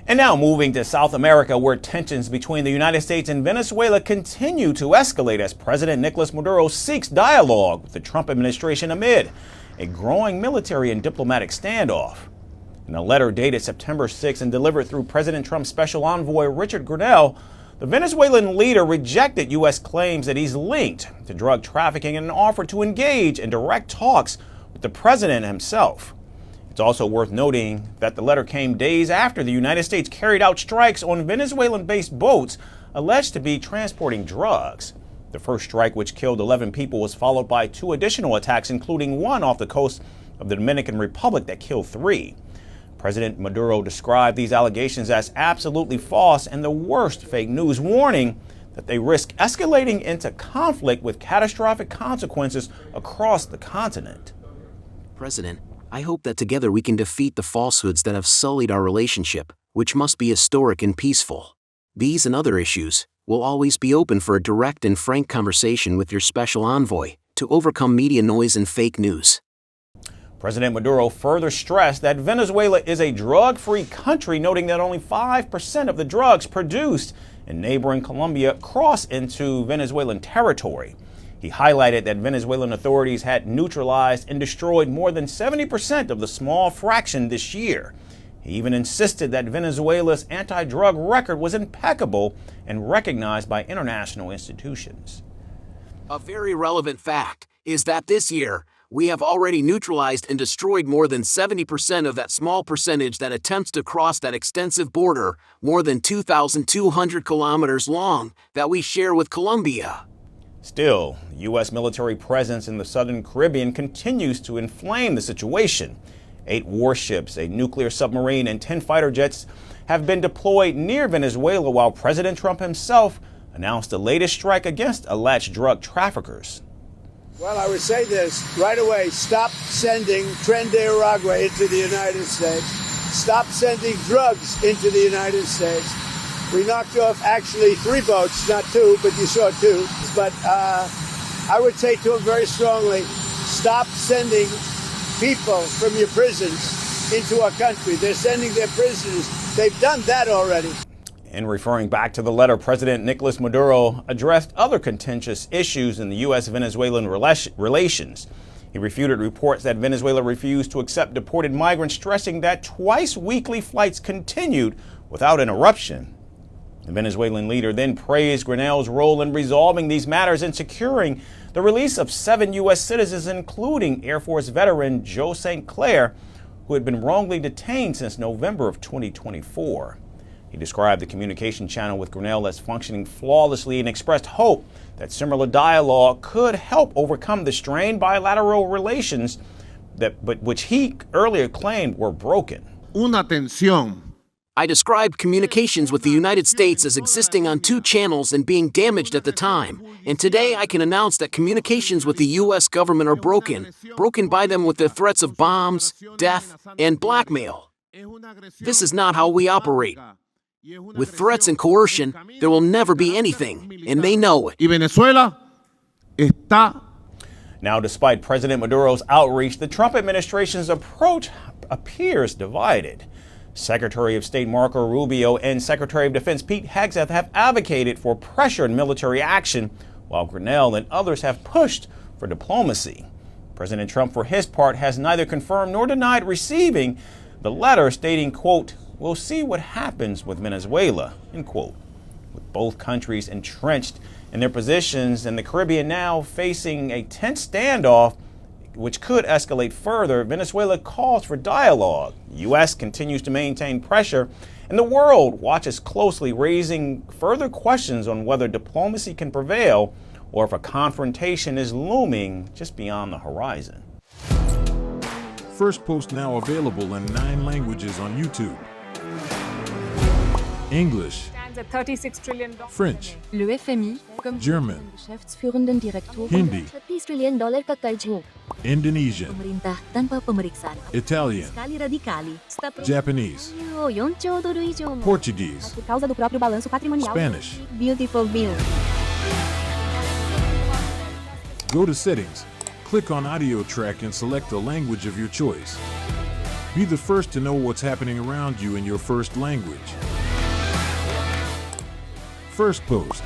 And now moving to South America, where tensions between the United States and Venezuela continue to escalate as President Nicolas Maduro seeks dialogue with the Trump administration amid a growing military and diplomatic standoff. In a letter dated September 6 and delivered through President Trump's special envoy Richard Grenell, the Venezuelan leader rejected U.S. claims that he's linked to drug trafficking and offered to engage in direct talks with the president himself. It's also worth noting that the letter came days after the United States carried out strikes on Venezuelan-based boats alleged to be transporting drugs. The first strike, which killed 11 people, was followed by 2 additional attacks, including one off the coast of the Dominican Republic that killed 3. President Maduro described these allegations as absolutely false and the worst fake news, warning that they risk escalating into conflict with catastrophic consequences across the continent. President, I hope that together we can defeat the falsehoods that have sullied our relationship, which must be historic and peaceful. These and other issues will always be open for a direct and frank conversation with your special envoy to overcome media noise and fake news. President Maduro further stressed that Venezuela is a drug-free country, noting that only 5% of the drugs produced in neighboring Colombia cross into Venezuelan territory. He highlighted that Venezuelan authorities had neutralized and destroyed more than 70% of the small fraction this year. He even insisted that Venezuela's anti-drug record was impeccable and recognized by international institutions. A very relevant fact is that this year, we have already neutralized and destroyed more than 70% of that small percentage that attempts to cross that extensive border, more than 2,200 kilometers long, that we share with Colombia. Still, U.S. military presence in the southern Caribbean continues to inflame the situation. 8 warships, a nuclear submarine, and 10 fighter jets have been deployed near Venezuela, while President Trump himself announced the latest strike against alleged drug traffickers. Well, I would say this right away. Stop sending Tren de Aragua into the United States. Stop sending drugs into the United States. We knocked off actually 3 boats, not 2, but you saw 2. But I would say to them very strongly, stop sending people from your prisons into our country. They're sending their prisoners. They've done that already. In referring back to the letter, President Nicolas Maduro addressed other contentious issues in the U.S.-Venezuelan relations. He refuted reports that Venezuela refused to accept deported migrants, stressing that twice-weekly flights continued without interruption. The Venezuelan leader then praised Grenell's role in resolving these matters and securing the release of 7 U.S. citizens, including Air Force veteran Joe St. Clair, who had been wrongly detained since November of 2024. He described the communication channel with Grenell as functioning flawlessly and expressed hope that similar dialogue could help overcome the strained bilateral relations which he earlier claimed were broken. Una tensión. I described communications with the United States as existing on 2 channels and being damaged at the time. And today I can announce that communications with the U.S. government are broken by them with the threats of bombs, death, and blackmail. This is not how we operate. With threats and coercion, there will never be anything, and they know it. Y Venezuela está. Now, despite President Maduro's outreach, the Trump administration's approach appears divided. Secretary of State Marco Rubio and Secretary of Defense Pete Hegseth have advocated for pressure and military action, while Grenell and others have pushed for diplomacy. President Trump, for his part, has neither confirmed nor denied receiving the letter, stating, quote, "We'll see what happens with Venezuela," end quote. With both countries entrenched in their positions and the Caribbean now facing a tense standoff, which could escalate further, Venezuela calls for dialogue. The U.S. continues to maintain pressure, and the world watches closely, raising further questions on whether diplomacy can prevail or if a confrontation is looming just beyond the horizon. Firstpost now available in 9 languages on YouTube. English, $36 trillion. French, Le FMI, comme German, Geschäftsführenden Direktor, Hindi, $30 trillion kakarjo. Indonesian, Pemerintah tanpa pemeriksaan. Italian, Sekali radikali. Japanese, 4 兆ドル以上も Portuguese, por causa do próprio balanço patrimonial. Spanish. Beautiful bill. Go to Settings, click on Audio Track and select the language of your choice. Be the first to know what's happening around you in your first language. Firstpost.